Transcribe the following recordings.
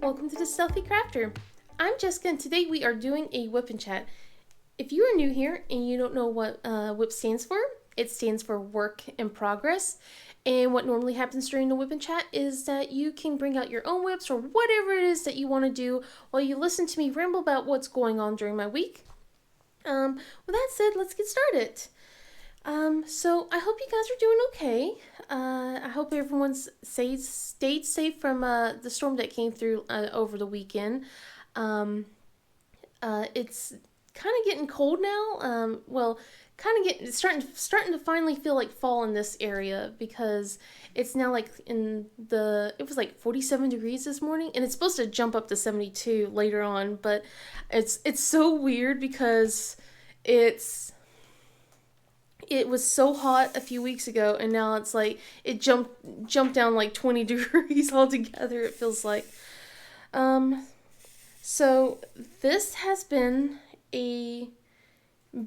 Welcome to the Stealthy Crafter. I'm Jessica, and today we are doing a Wip Chat. If you are new here and you don't know what Wip stands for, it stands for Work in Progress. And what normally happens during the Wip Chat is that you can bring out your own whips or whatever it is that you want to do while you listen to me ramble about what's going on during my week. With that said, let's get started. So I hope you guys are doing okay. I hope everyone's stayed safe from the storm that came through over the weekend. It's kind of getting cold now. It's starting to finally feel like fall in this area because it's now like it was like 47 degrees this morning, and it's supposed to jump up to 72 later on. But it's so weird because it was so hot a few weeks ago, and now it's like it jumped down like 20 degrees altogether, it feels like. So this has been a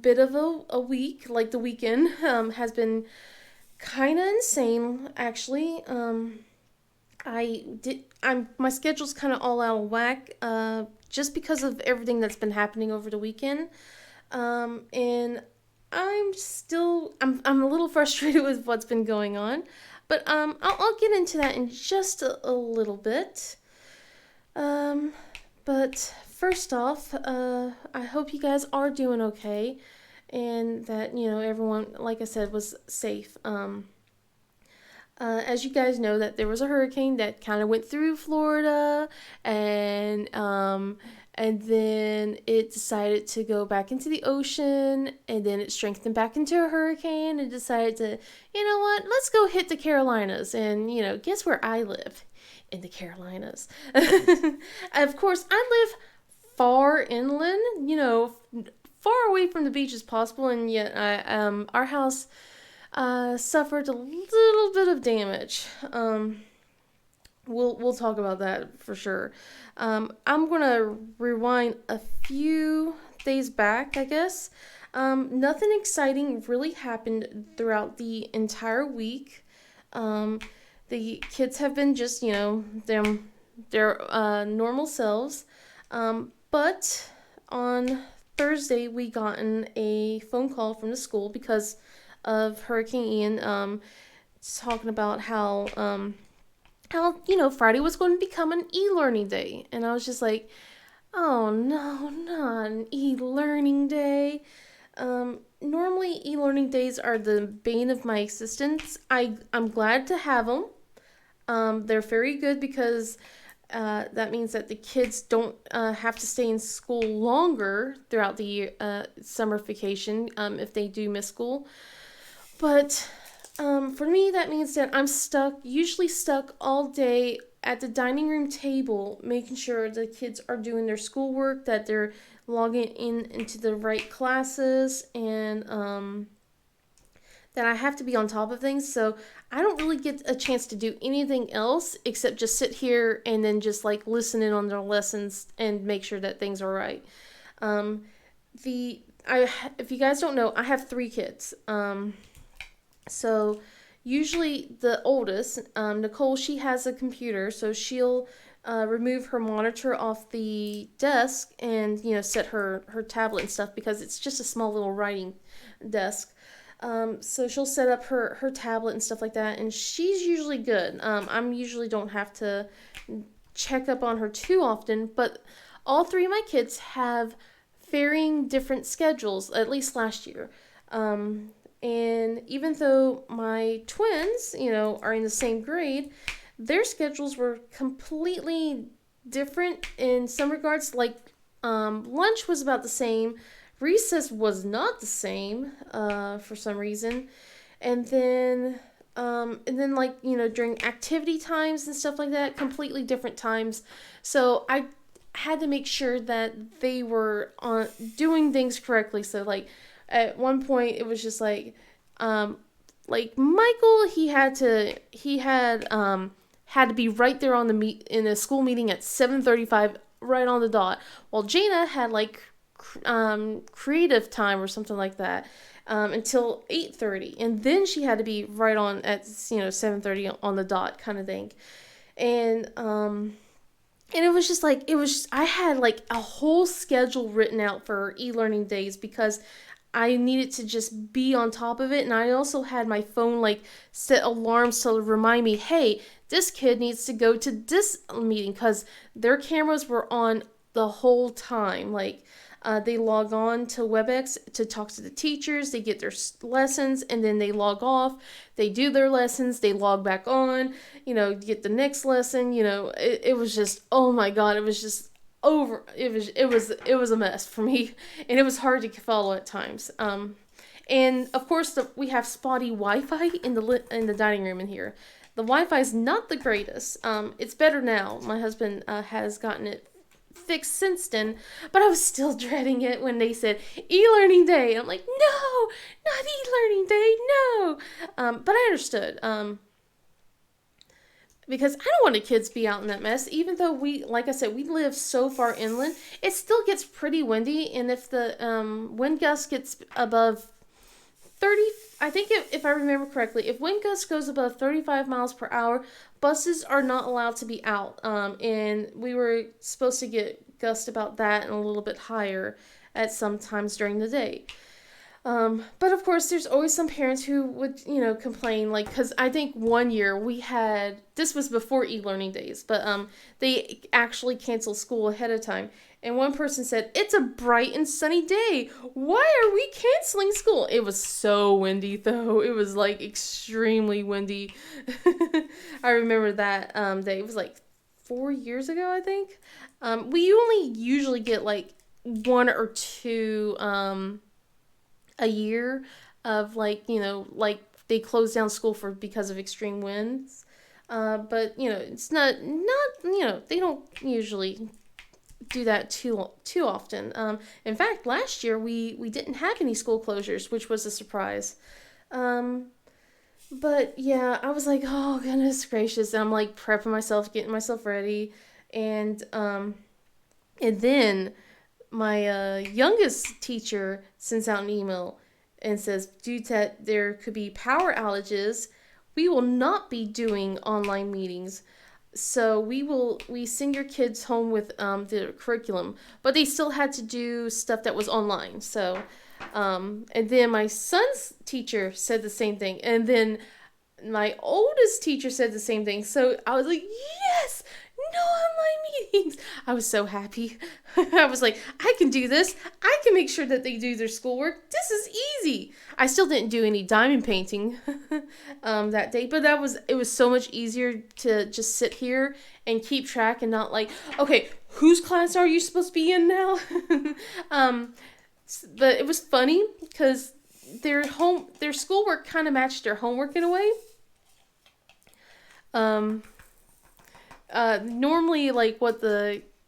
bit of a week. Like, the weekend has been kind of insane, actually. My schedule's kind of all out of whack, just because of everything that's been happening over the weekend. And I'm a little frustrated with what's been going on, but I'll get into that in just a little bit. But first off, I hope you guys are doing okay, and that everyone, like I said, was safe. As you guys know, that there was a hurricane that kind of went through Florida, and then it decided to go back into the ocean, and then it strengthened back into a hurricane and decided to, you know what, let's go hit the Carolinas. And, guess where I live? In the Carolinas. Of course, I live far inland, far away from the beach as possible, and yet our house suffered a little bit of damage. We'll talk about that for sure. I'm gonna rewind a few days back, I guess. Nothing exciting really happened throughout the entire week. The kids have been just, their normal selves. But on Thursday, we gotten a phone call from the school because of Hurricane Ian, talking about how Friday was going to become an e-learning day. And I was just like, oh no, not an e-learning day. Normally e-learning days are the bane of my existence. I'm glad to have them. They're very good because that means that the kids don't have to stay in school longer throughout the summer vacation if they do miss school. But for me, that means that I'm usually stuck all day at the dining room table, making sure the kids are doing their schoolwork, that they're logging into the right classes, and that I have to be on top of things. So I don't really get a chance to do anything else except just sit here and then just like listen in on their lessons and make sure that things are right. If you guys don't know, I have 3 kids. So usually the oldest, Nicole, she has a computer, so she'll remove her monitor off the desk and, set her tablet and stuff, because it's just a small little writing desk. So she'll set up her tablet and stuff like that, and she's usually good. I usually don't have to check up on her too often, but all 3 of my kids have varying different schedules, at least last year. And even though my twins, are in the same grade, their schedules were completely different in some regards. Like, lunch was about the same. Recess was not the same, for some reason. And then during activity times and stuff like that, completely different times. So I had to make sure that they were doing things correctly. So, like, at one point it was just like Michael, he had to be right there in the school meeting at 7:35, right on the dot, while Jaina had like creative time or something like that, until 8:30, and then she had to be right on at 7:30 on the dot, kind of thing. And And it was just like, I had like a whole schedule written out for e-learning days because I needed to just be on top of it. And I also had my phone like set alarms to remind me, hey, this kid needs to go to this meeting, because their cameras were on the whole time. Like, they log on to WebEx to talk to the teachers, they get their lessons, and then they log off. They do their lessons, they log back on, get the next lesson. It was just, oh my God, it was just over. It was a mess for me, and it was hard to follow at times. And of course, we have spotty Wi-Fi in the dining room in here. The Wi-Fi is not the greatest. It's better now. My husband has gotten it fixed since then, but I was still dreading it when they said e-learning day. I'm like, no, not e-learning day, no. But I understood. Because I don't want the kids to be out in that mess. Even though like I said, we live so far inland, it still gets pretty windy. And if the wind gust gets above 30, I think if I remember correctly, if wind gust goes above 35 miles per hour, buses are not allowed to be out. And we were supposed to get gust about that and a little bit higher at some times during the day. But of course, there's always some parents who would, complain, like, because I think one year this was before e-learning days, but they actually canceled school ahead of time. And one person said, it's a bright and sunny day. Why are we canceling school? It was so windy, though. It was, like, extremely windy. I remember that day. It was, like, 4 years ago, I think. We only usually get, like, one or two a year of, like, like they close down school because of extreme winds. But it's not they don't usually do that too often. In fact, last year we didn't have any school closures, which was a surprise. But yeah, I was like, oh goodness gracious, and I'm like prepping myself, getting myself ready, and then my youngest teacher sends out an email and says, due to there could be power outages, we will not be doing online meetings. So we send your kids home with the curriculum, but they still had to do stuff that was online. So, and then my son's teacher said the same thing, and then my oldest teacher said the same thing. So I was like, yes, no online meetings. I was so happy. I was like, I can do this. I can make sure that they do their schoolwork. This is easy. I still didn't do any diamond painting that day, but it was so much easier to just sit here and keep track and not like, okay, whose class are you supposed to be in now? But it was funny because their schoolwork kind of matched their homework in a way. Normally, like,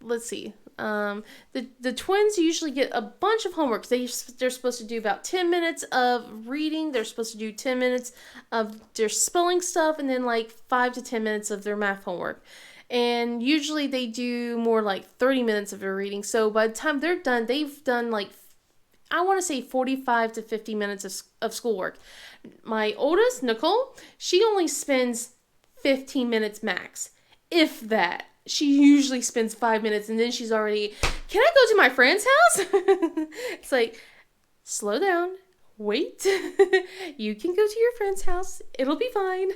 let's see, the twins usually get a bunch of homework. They're supposed to do about 10 minutes of reading. They're supposed to do 10 minutes of their spelling stuff, and then like 5 to 10 minutes of their math homework. And usually they do more like 30 minutes of their reading. So by the time they're done, they've done like, I want to say 45 to 50 minutes of schoolwork. My oldest, Nicole, she only spends 15 minutes max, if that. She usually spends 5 minutes and then she's already, can I go to my friend's house? It's like, slow down, wait. You can go to your friend's house. It'll be fine.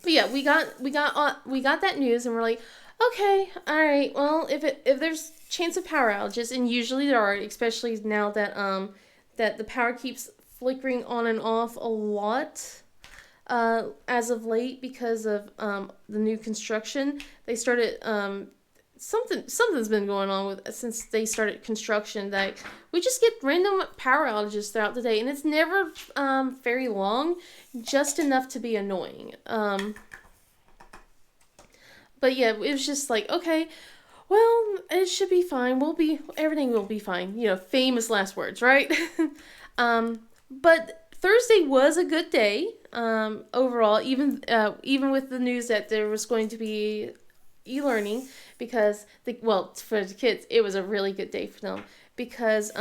But yeah, we got that news and we're like, okay, all right. Well, if there's chance of power outages, and usually there are, especially now that that the power keeps flickering on and off a lot. As of late, because of the new construction, they started something's been going on with since they started construction, that we just get random power outages throughout the day, and it's never very long, just enough to be annoying. But yeah, it was just like, okay, well, it should be fine. Everything will be fine. Famous last words, right? But Thursday was a good day overall, even with the news that there was going to be e-learning, because for the kids it was a really good day for them, because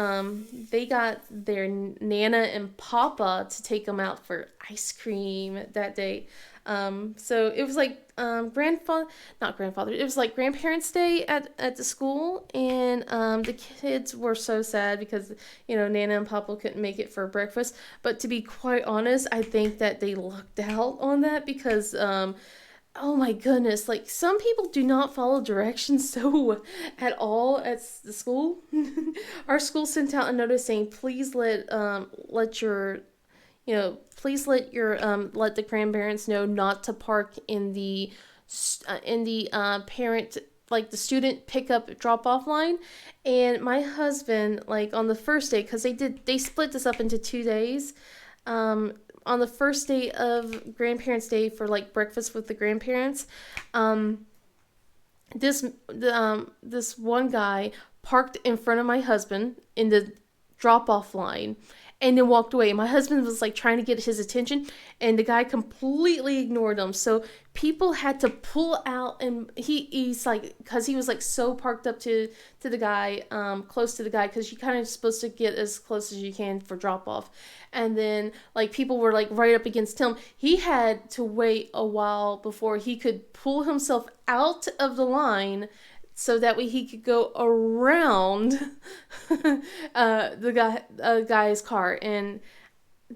they got their Nana and Papa to take them out for ice cream that day. So it was like grandfather, not grandfather. It was like grandparents' day at the school, and the kids were so sad because Nana and Papa couldn't make it for breakfast. But to be quite honest, I think that they lucked out on that because oh my goodness, like some people do not follow directions so at all at the school. Our school sent out a notice saying, please let your please let the grandparents know not to park in the parent, like the student pickup drop off line. And my husband, like on the first day, because they split this up into 2 days. On the first day of grandparents' day for like breakfast with the grandparents, um, this one guy parked in front of my husband in the drop off line and then walked away. My husband was like trying to get his attention and the guy completely ignored him. So people had to pull out, and he's like, because he was like so parked up to the guy, close to the guy, because you kind of supposed to get as close as you can for drop off. And then like people were like right up against him. He had to wait a while before he could pull himself out of the line so that way he could go around guy's car. And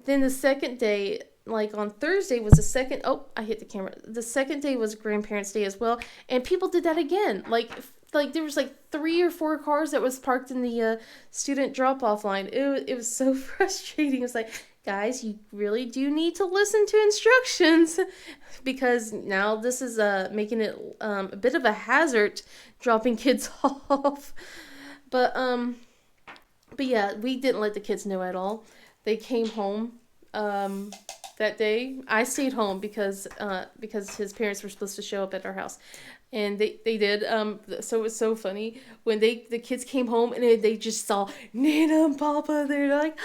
then the second day, like on Thursday, was the second. Oh, I hit the camera. The second day was grandparents' day as well, and people did that again. Like there was like 3 or 4 cars that was parked in the student drop off line. It was so frustrating. It's like, guys, you really do need to listen to instructions because now this is making it a bit of a hazard dropping kids off. But but yeah, we didn't let the kids know at all. They came home that day. I stayed home because his parents were supposed to show up at our house, and they did. So it was so funny when the kids came home and they just saw Nana and Papa. They're like,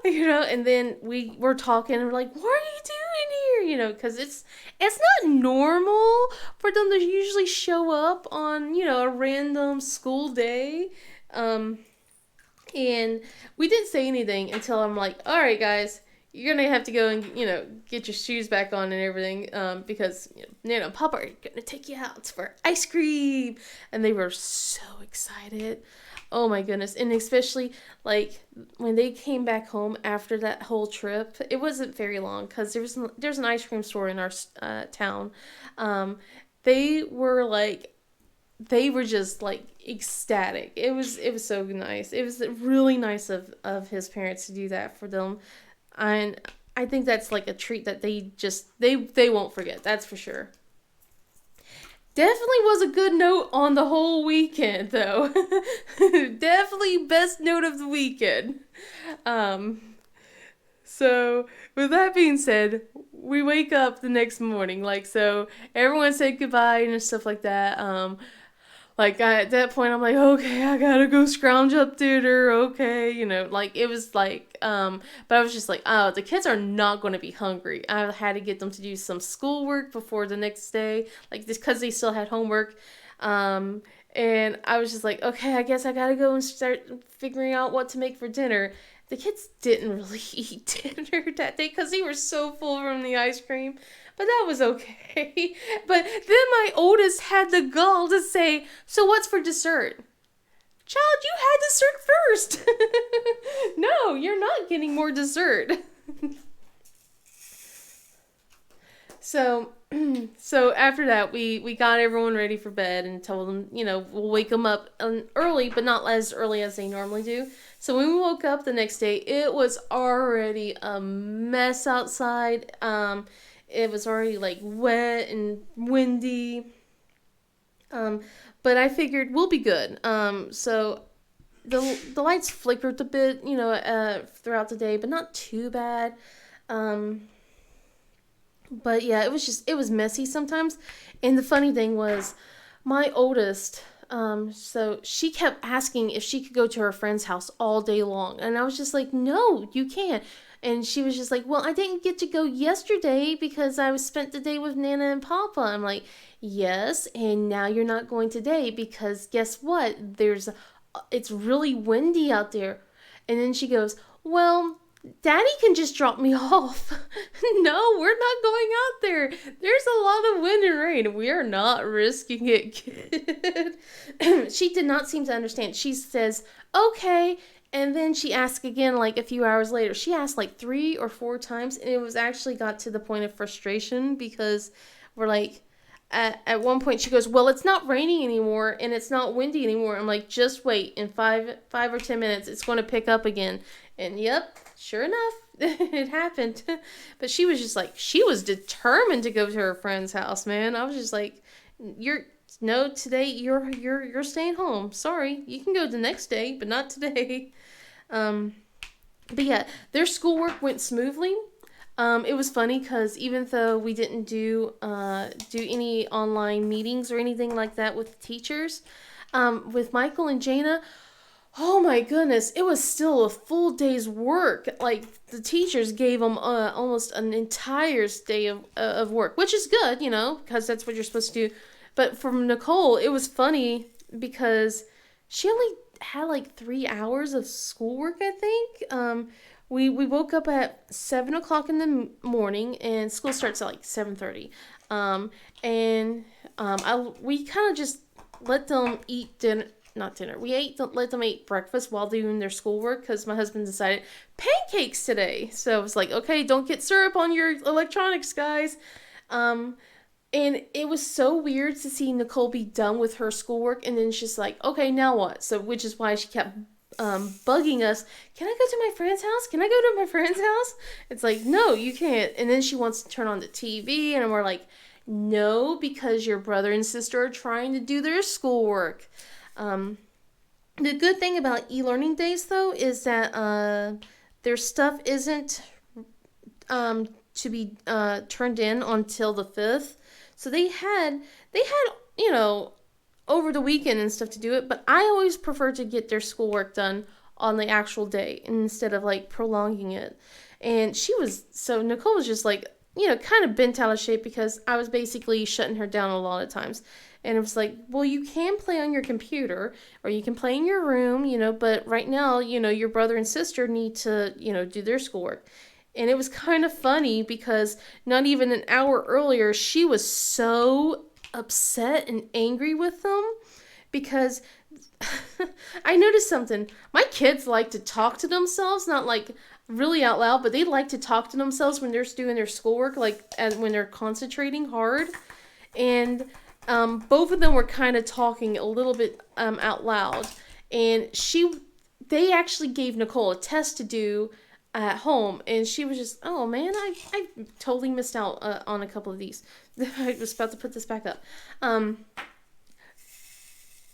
and then we were talking and we're like, what are you doing here? Because it's not normal for them to usually show up on a random school day. And we didn't say anything until I'm like, all right, guys, you're gonna have to go and get your shoes back on and everything, because Nana and Papa are gonna take you out for ice cream, and they were so excited. Oh my goodness. And especially like when they came back home after that whole trip, it wasn't very long because there's an ice cream store in our town. Um, they were like they were just like ecstatic. It was so nice. It was really nice of his parents to do that for them. And I think that's like a treat that they won't forget. That's for sure. Definitely was a good note on the whole weekend though. Definitely best note of the weekend. Um so with that being said, we wake up the next morning, like, so everyone said goodbye and stuff like that. At that point, I'm like, okay, I gotta go scrounge up dinner. Okay, like it was like, but I was just like, oh, the kids are not going to be hungry. I had to get them to do some schoolwork before the next day, like this, because they still had homework. And I was just like, okay, I guess I gotta go and start figuring out what to make for dinner. The kids didn't really eat dinner that day because they were so full from the ice cream, but that was okay. But then my oldest had the gall to say, so what's for dessert? Child, you had dessert first. No, you're not getting more dessert. So, so after that, we got everyone ready for bed and told them, we'll wake them up early, but not as early as they normally do. So when we woke up the next day, it was already a mess outside. It was already like wet and windy. But I figured we'll be good. So the lights flickered a bit, throughout the day, but not too bad. But yeah, it was messy sometimes. And the funny thing was, my oldest, so she kept asking if she could go to her friend's house all day long. And I was just like, no, you can't. And she was just like, well, I didn't get to go yesterday because I was spent the day with Nana and Papa. I'm like, yes, and now you're not going today because guess what? It's really windy out there. And then she goes, well, Daddy can just drop me off. No, we're not going out there. There's a lot of wind and rain. We are not risking it, kid. She did not seem to understand. She says, okay. And then she asked again, like a few hours later. She asked like 3 or 4 times. And it was actually got to the point of frustration because we're like, at one point she goes, well, it's not raining anymore and it's not windy anymore. I'm like, just wait. In 5 or 10 minutes, it's going to pick up again. And yep, sure enough, it happened. But she was just like, she was determined to go to her friend's house, man. I was just like, today you're staying home. Sorry, you can go the next day, but not today. But yeah, their schoolwork went smoothly. It was funny because even though we didn't do any online meetings or anything like that with teachers, with Michael and Jana, oh my goodness, it was still a full day's work. Like the teachers gave them almost an entire day of work, which is good, because that's what you're supposed to do. But for Nicole, it was funny because she only had like 3 hours of schoolwork, I think. We woke up at 7 o'clock in the morning, and school starts at like 7:30. We kind of just let them eat dinner. Not dinner. Let them eat breakfast while doing their schoolwork because my husband decided pancakes today. So I was like, okay, don't get syrup on your electronics, guys. And it was so weird to see Nicole be done with her schoolwork and then she's like, okay, now what? So which is why she kept bugging us. Can I go to my friend's house? Can I go to my friend's house? It's like, no, you can't. And then she wants to turn on the TV and we're like, no, because your brother and sister are trying to do their schoolwork. The good thing about e-learning days, though, is that their stuff isn't to be turned in until the 5th. So they had over the weekend and stuff to do it. But I always prefer to get their schoolwork done on the actual day instead of like prolonging it. And Nicole was just like, kind of bent out of shape because I was basically shutting her down a lot of times. And it was like, well, you can play on your computer or you can play in your room, but right now, your brother and sister need to, do their schoolwork. And it was kind of funny because not even an hour earlier, she was so upset and angry with them because I noticed something. My kids like to talk to themselves, not like really out loud, but they like to talk to themselves when they're doing their schoolwork, like when they're concentrating hard. And both of them were kind of talking a little bit out loud. And they actually gave Nicole a test to do at home, and she was just, oh man, I totally missed out on a couple of these. I was about to put this back up.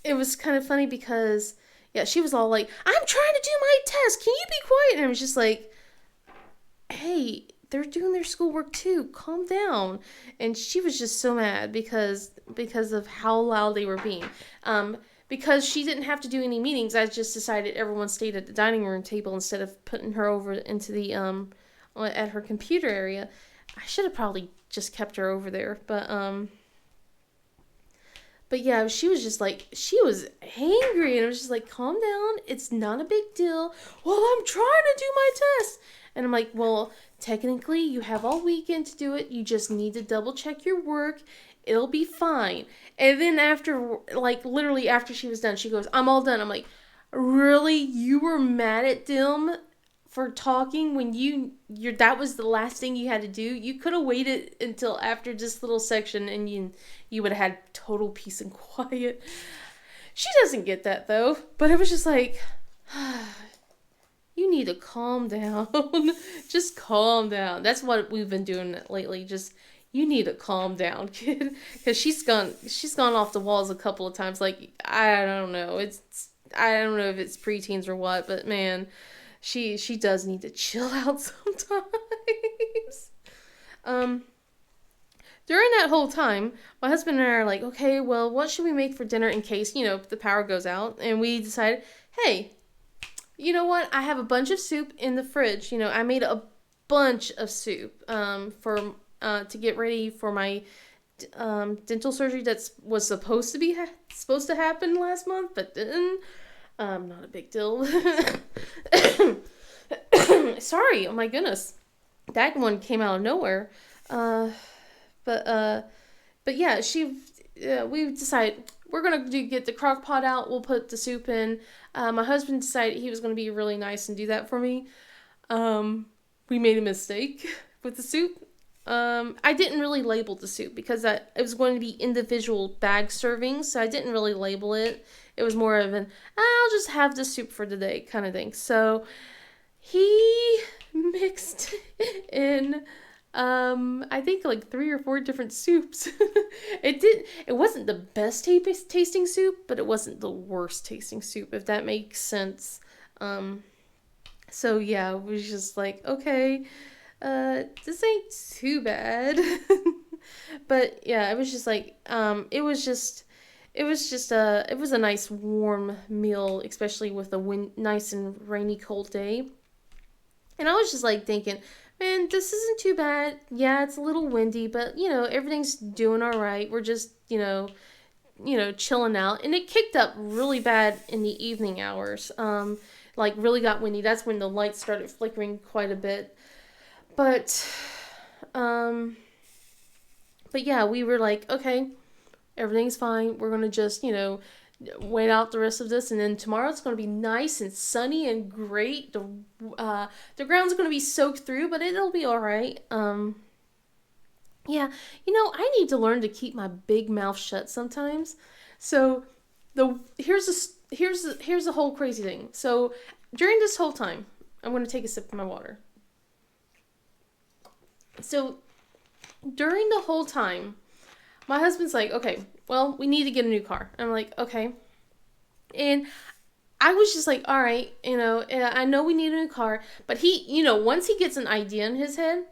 It was kind of funny because, yeah, she was all like, I'm trying to do my test, can you be quiet? And I was just like, hey, they're doing their schoolwork too, calm down. And she was just so mad because of how loud they were being. Because she didn't have to do any meetings, I just decided everyone stayed at the dining room table instead of putting her over into the at her computer area. I should have probably just kept her over there, but yeah, she was just like, she was angry, and I was just like, calm down, it's not a big deal. Well, I'm trying to do my test. And I'm like, well, technically, you have all weekend to do it. You just need to double check your work. It'll be fine. And then literally after she was done, she goes, I'm all done. I'm like, really? You were mad at them for talking when that was the last thing you had to do? You could have waited until after this little section and you would have had total peace and quiet. She doesn't get that, though. But it was just like, you need to calm down. Just calm down. That's what we've been doing lately. Just, you need to calm down, kid. Because she's gone off the walls a couple of times. Like, I don't know. I don't know if it's preteens or what, but man, she does need to chill out sometimes. During that whole time, my husband and I are like, okay, well, what should we make for dinner in case, the power goes out? And we decided, hey, you know what? I have a bunch of soup in the fridge. I made a bunch of soup to get ready for my dental surgery that was supposed to happen last month, but didn't. Not a big deal. sorry. Oh my goodness. That one came out of nowhere. Uh, but uh, but yeah, we decided we're gonna get the crock pot out. We'll put the soup in. My husband decided he was gonna be really nice and do that for me. Um, we made a mistake with the soup. I didn't really label the soup because it was going to be individual bag servings, so I didn't really label it. It was more of an I'll just have the soup for today kind of thing. So he mixed in I think like 3 or 4 different soups. It wasn't the best tasting soup, but it wasn't the worst tasting soup, if that makes sense. So yeah, it was just like, okay, this ain't too bad. But yeah, it was just like, it was a nice warm meal, especially with a nice and rainy cold day. And I was just like thinking, man, this isn't too bad. Yeah, it's a little windy, but everything's doing all right. We're just, chilling out. And it kicked up really bad in the evening hours. Like really got windy. That's when the lights started flickering quite a bit. But um but yeah, we were like, okay, everything's fine. We're gonna just, wait out the rest of this, and then tomorrow it's gonna be nice and sunny and great. The ground's gonna be soaked through, but it'll be all right. Yeah, I need to learn to keep my big mouth shut sometimes. So here's the whole crazy thing. So during this whole time, I'm gonna take a sip of my water. So during the whole time, my husband's like, okay, well, we need to get a new car. I'm like, okay. And I was just like, all right, I know we need a new car, but he, once he gets an idea in his head,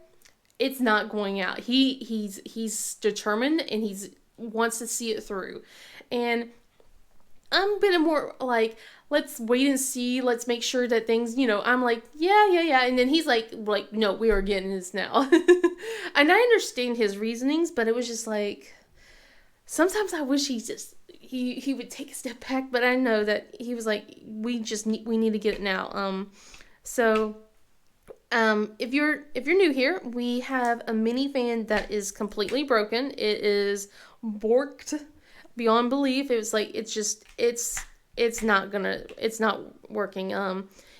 it's not going out. He's determined, and he's wants to see it through. And I'm a bit more like, let's wait and see. Let's make sure that things, I'm like, yeah. And then he's like, no, we are getting this now. And I understand his reasonings, but it was just like, sometimes I wish he would take a step back, but I know that he was like, we need to get it now. So if you're new here, we have a minivan that is completely broken. It is borked beyond belief. It was like, it's not working.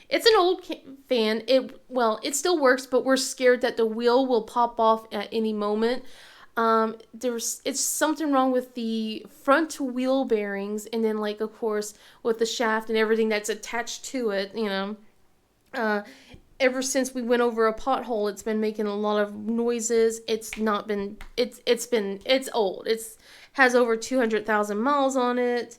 It's an old fan. It still works, but we're scared that the wheel will pop off at any moment. It's something wrong with the front wheel bearings, and then like, of course, with the shaft and everything that's attached to it, ever since we went over a pothole, it's been making a lot of noises. It's old. It's has over 200,000 miles on it.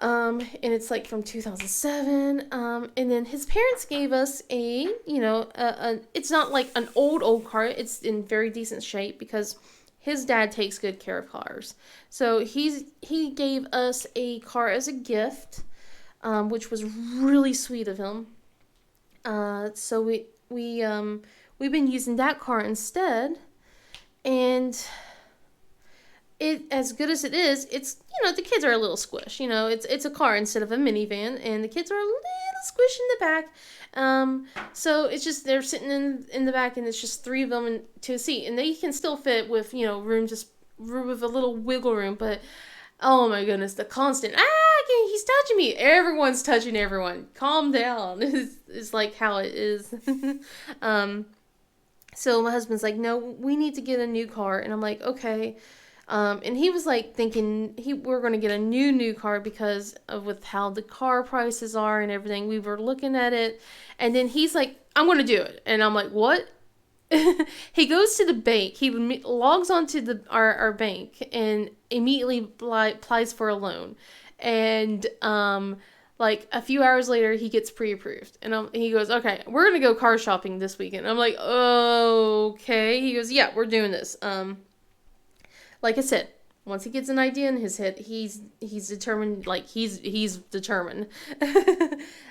And it's like from 2007. And then his parents gave us it's not like an old car. It's in very decent shape because his dad takes good care of cars. So he gave us a car as a gift, which was really sweet of him. So we've been using that car instead, and it, as good as it is, it's, the kids are a little squish. It's a car instead of a minivan, and the kids are a little squish in the back. So it's just, they're sitting in the back, and it's just 3 of them into a seat, and they can still fit with, room with a little wiggle room, but oh my goodness, the constant, he's touching me. Everyone's touching everyone. Calm down. Is like how it is. So my husband's like, no, we need to get a new car. And I'm like, okay. And he was like thinking we're going to get a new car because of with how the car prices are and everything. We were looking at it. And then he's like, I'm going to do it. And I'm like, what? He goes to the bank. He logs onto our bank and immediately applies for a loan. And like a few hours later, he gets pre-approved. And he goes, okay, we're gonna go car shopping this weekend. I'm like, okay. He goes, yeah, we're doing this. Like I said, once he gets an idea in his head, he's determined. Like he's determined.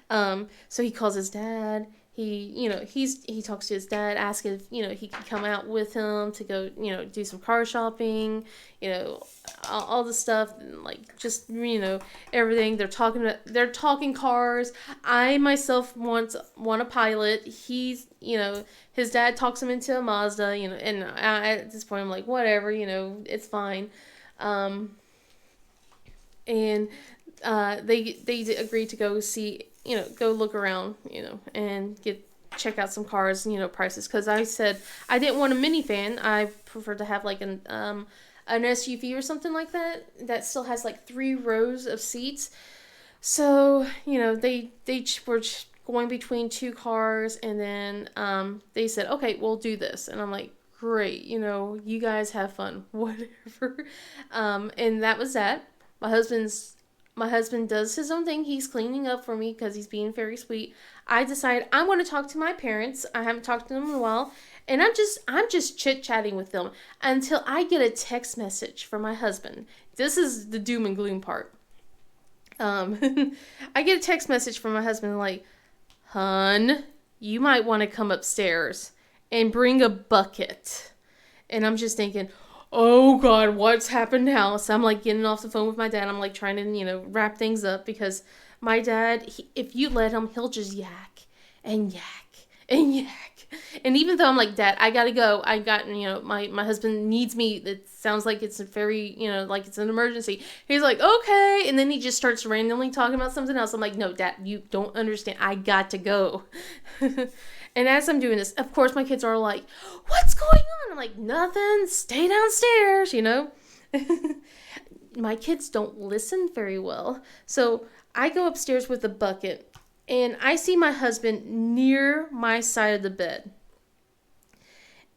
So he calls his dad. he talks to his dad, asks if he can come out with him to go do some car shopping, all the stuff, like just everything. They're talking cars. I myself want a pilot. His dad talks him into a Mazda, and at this point I'm like, whatever, it's fine. And they agreed to go see, go look around, and check out some cars, prices. Because I said I didn't want a minivan. I prefer to have like an SUV or something like that still has like 3 rows of seats. So they were going between 2 cars, and then they said, okay, we'll do this, and I'm like, great, you guys have fun, whatever. And that was that. My husband does his own thing. He's cleaning up for me because he's being very sweet. I decide I want to talk to my parents. I haven't talked to them in a while, and I'm just chit chatting with them until I get a text message from my husband. This is the doom and gloom part. I get a text message from my husband like, "Hun, you might want to come upstairs and bring a bucket." And I'm just thinking, oh God, what's happened now? So I'm like getting off the phone with my dad. I'm like trying to, wrap things up, because my dad, if you let him, he'll just yak and yak and yak. And even though I'm like, Dad, I gotta go. My husband needs me. It sounds like it's a very, like it's an emergency. He's like, okay. And then he just starts randomly talking about something else. I'm like, no, Dad, you don't understand. I got to go. And as I'm doing this, of course, my kids are like, what's going on? I'm like, nothing. Stay downstairs, My kids don't listen very well. So I go upstairs with a bucket, and I see my husband near my side of the bed.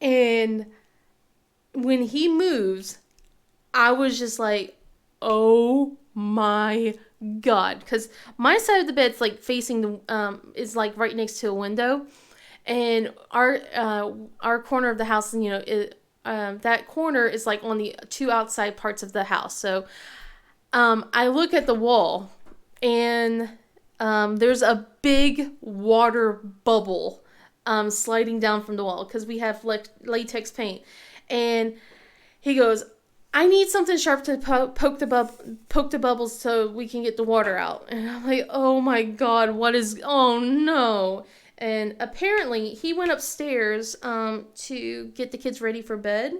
And when he moves, I was just like, oh my God. Because my side of the bed's like facing is like right next to a window. And our corner of the house, that corner is like on the 2 outside parts of the house. So I look at the wall, and there's a big water bubble sliding down from the wall, because we have latex paint. And he goes, I need something sharp to poke the bubbles so we can get the water out. And I'm like, oh my God, oh no. And apparently he went upstairs to get the kids ready for bed.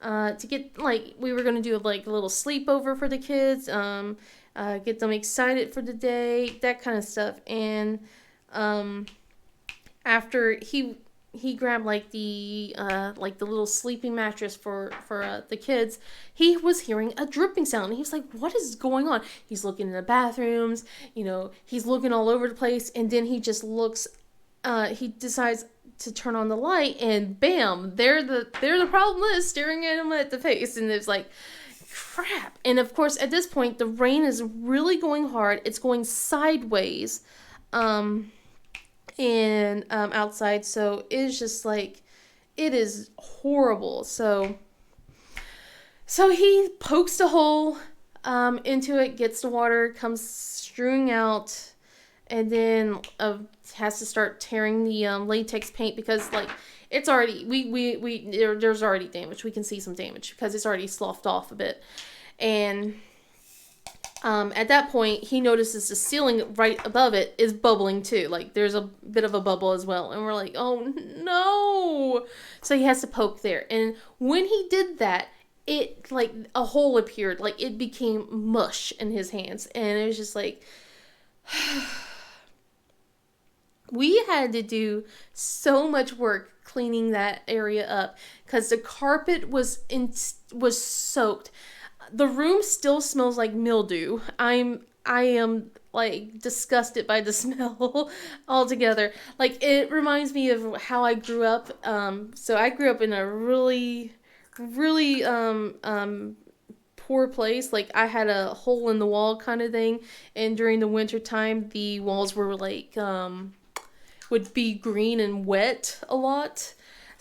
To get, like, we were going to do like a little sleepover for the kids. Get them excited for the day, that kind of stuff. And after he grabbed like the little sleeping mattress for the kids, he was hearing a dripping sound. And he was like, what is going on? He's looking in the bathrooms, he's looking all over the place. And then he just looks, he decides to turn on the light, and bam, there the problem is, staring at him at the face. And it's like, crap. And of course, at this point, the rain is really going hard. It's going sideways. And outside, so it's just like, it is horrible. So he pokes a hole into it, gets the water, comes strewing out, and then has to start tearing the latex paint, because like it's already there's already damage. We can see some damage because it's already sloughed off a bit. And at that point, he notices the ceiling right above it is bubbling too. Like, there's a bit of a bubble as well. And we're like, oh no. So he has to poke there. And when he did that, it, like, a hole appeared. Like, it became mush in his hands. And it was just like, we had to do so much work cleaning that area up, because the carpet was soaked. The room still smells like mildew. I am like disgusted by the smell altogether. Like, it reminds me of how I grew up. So I grew up in a really poor place. Like, I had a hole in the wall kind of thing, and during the winter time, the walls were like would be green and wet a lot.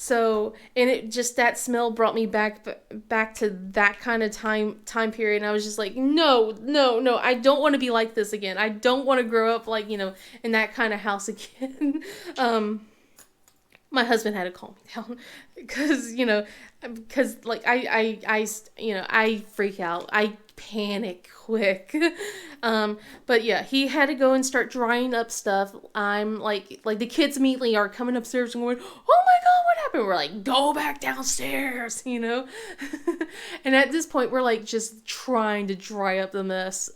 So, and it just, that smell brought me back to that kind of time period. And I was just like, no, no, no, I don't want to be like this again. I don't want to grow up like, in that kind of house again. My husband had to calm me down because like I freak out. I panic quick. But yeah, he had to go and start drying up stuff. I'm like the kids immediately are coming upstairs and going, "Oh my god, what happened?" We're like, "Go back downstairs." And at this point, we're like just trying to dry up the mess.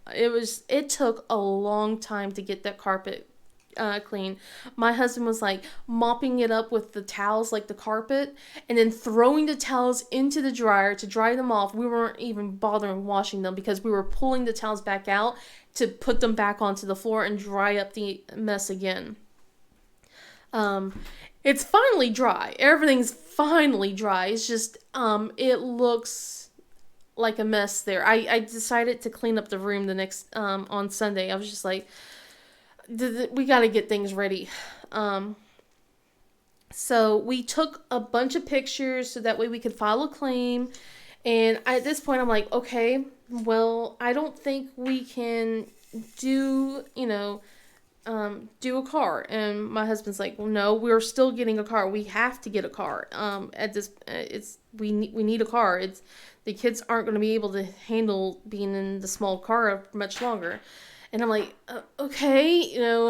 It took a long time to get that carpet clean. My husband was like mopping it up with the towels, like the carpet, and then throwing the towels into the dryer to dry them off. We weren't even bothering washing them because we were pulling the towels back out to put them back onto the floor and dry up the mess again. It's finally dry. Everything's finally dry. It's just it looks like a mess there. I decided to clean up the room the next on Sunday. I was just like, we got to get things ready. So we took a bunch of pictures so that way we could file a claim. And at this point, I'm like, okay, well, I don't think we can do a car. And my husband's like, well, no, we're still getting a car. We have to get a car. We need a car. The kids aren't going to be able to handle being in the small car much longer. And I'm like, okay,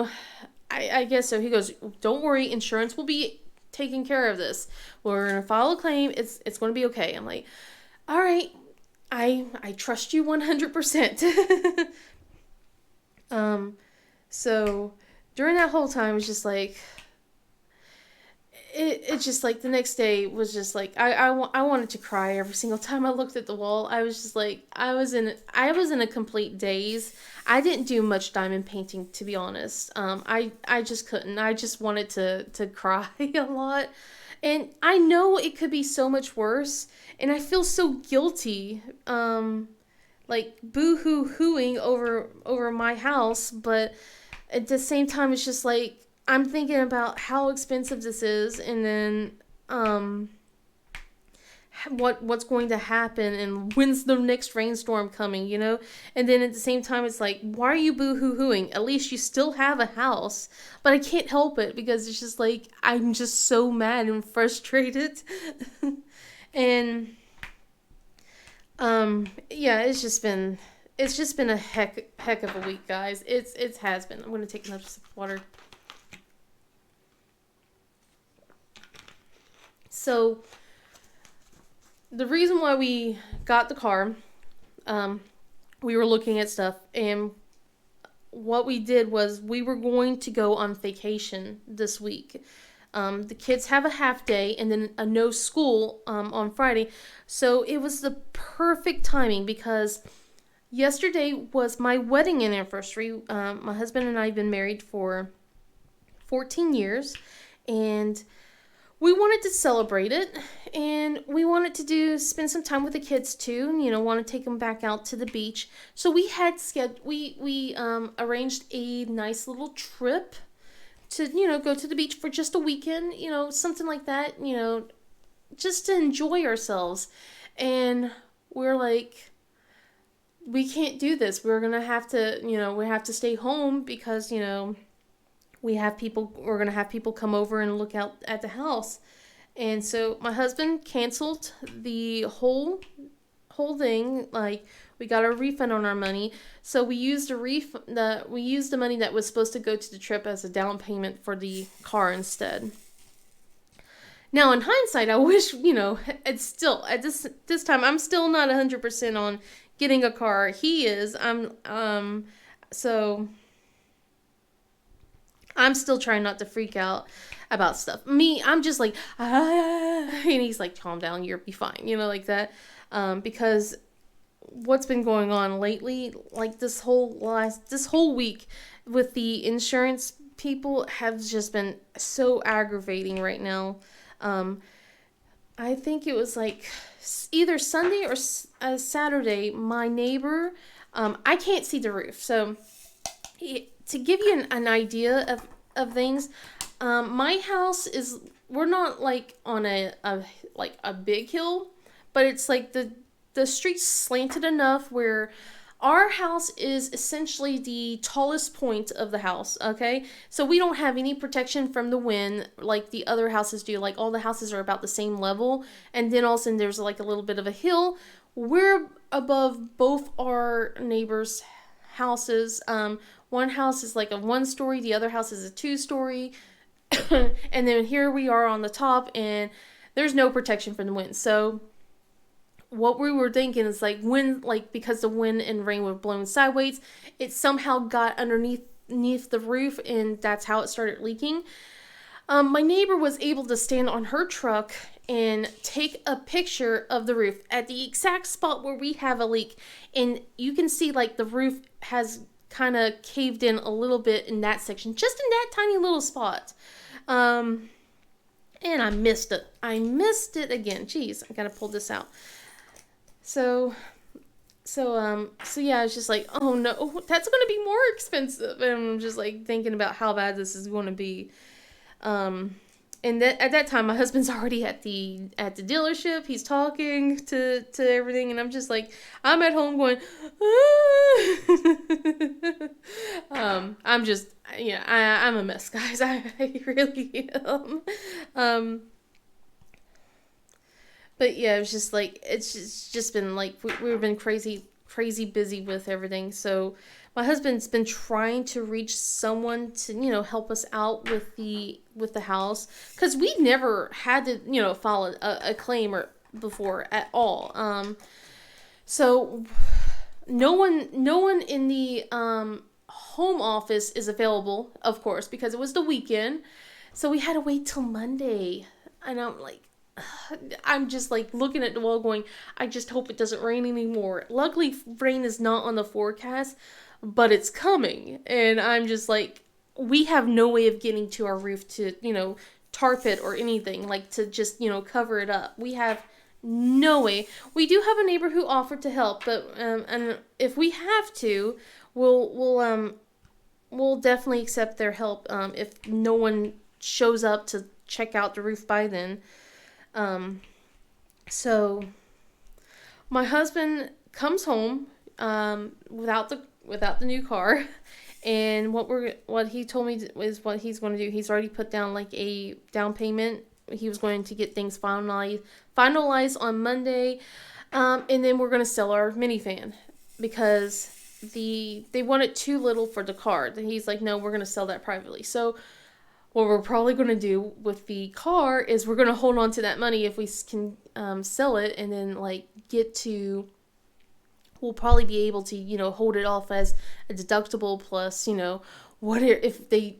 I guess so. He goes, don't worry, insurance will be taking care of this. We're going to file a claim. It's going to be okay. I'm like, all right, I trust you 100%. So during that whole time, it's just like, it's just like the next day was just like I wanted to cry every single time I looked at the wall. I was just like I was in a complete daze. I didn't do much diamond painting, to be honest. I just couldn't. I just wanted to cry a lot, and I know it could be so much worse, and I feel so guilty. Like boo-hoo-hooing over my house, but at the same time, it's just like I'm thinking about how expensive this is, and then what's going to happen, and when's the next rainstorm coming, And then at the same time, it's like, why are you boo-hoo-hooing? At least you still have a house. But I can't help it because it's just like I'm just so mad and frustrated, and yeah, it's just been a heck of a week, guys. It has been. I'm gonna take another sip of water. So, the reason why we got the car, we were looking at stuff, and what we did was we were going to go on vacation this week. The kids have a half day and then a no school on Friday. So, it was the perfect timing because yesterday was my wedding anniversary. My husband and I have been married for 14 years, and we wanted to celebrate it, and we wanted to spend some time with the kids too. Want to take them back out to the beach. So we had we arranged a nice little trip to go to the beach for just a weekend. Something like that. Just to enjoy ourselves. And we're like, we can't do this. We're gonna have to we have to stay home because we're going to have people come over and look out at the house. And so my husband canceled the whole thing. Like, we got a refund on our money. So we used the money that was supposed to go to the trip as a down payment for the car instead. Now, in hindsight, I wish, it's still, at this time, I'm still not 100% on getting a car. He is. So I'm still trying not to freak out about stuff. Me, I'm just like, and he's like, calm down, you'll be fine, like that. Because what's been going on lately, like this whole week with the insurance people have just been so aggravating right now. I think it was like either Sunday or Saturday, my neighbor, I can't see the roof, so to give you an idea of things, My house is, we're not like on a big hill, but it's like the street's slanted enough where our house is essentially the tallest point of the house, okay? So we don't have any protection from the wind like the other houses do. Like all the houses are about the same level, and then all of a sudden there's like a little bit of a hill. We're above both our neighbors' houses. One house is like a 1 story, the other house is a 2 story. And then here we are on the top, and there's no protection from the wind. So what we were thinking is like wind, like because the wind and rain were blowing sideways, it somehow got underneath the roof, and that's how it started leaking. My neighbor was able to stand on her truck and take a picture of the roof at the exact spot where we have a leak, and you can see like the roof has kind of caved in a little bit in that section, just in that tiny little spot. And I missed it. I missed it again. Jeez, I gotta pull this out. So yeah, I was just like, oh no, that's gonna be more expensive. And I'm just like thinking about how bad this is going to be. And at that time, my husband's already at the dealership. He's talking to everything, and I'm just like, I'm at home going, I'm just, yeah, I'm a mess, guys. I really am. But yeah, it was just like, it's just been like, we've been crazy busy with everything. So my husband's been trying to reach someone to, help us out with the house, because we never had to, file a claim or before at all. So no one in the home office is available, of course, because it was the weekend. So we had to wait till Monday, and I'm just like looking at the wall going, I just hope it doesn't rain anymore. Luckily, rain is not on the forecast, but it's coming. And I'm just like, we have no way of getting to our roof to, tarp it or anything, like to just, cover it up. We have no way. We do have a neighbor who offered to help, but, and if we have to, we'll definitely accept their help, if no one shows up to check out the roof by then. So my husband comes home without the new car, and what he told me is what he's going to do. He's already put down like a down payment. He was going to get things finalized on Monday, and then we're going to sell our minifan because they wanted too little for the car. And he's like, no, we're going to sell that privately. So what we're probably going to do with the car is we're going to hold on to that money if we can sell it, and then we'll probably be able to, hold it off as a deductible plus, what if they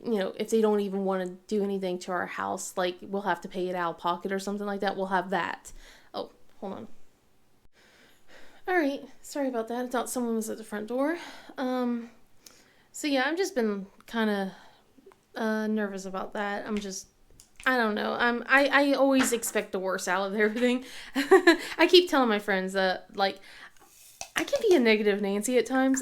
don't even want to do anything to our house, like we'll have to pay it out of pocket or something like that. We'll have that. Oh, hold on. All right. Sorry about that. I thought someone was at the front door. So yeah, I've just been kind of nervous about that. I don't know. I always expect the worst out of everything. I keep telling my friends that, like, I can be a negative Nancy at times.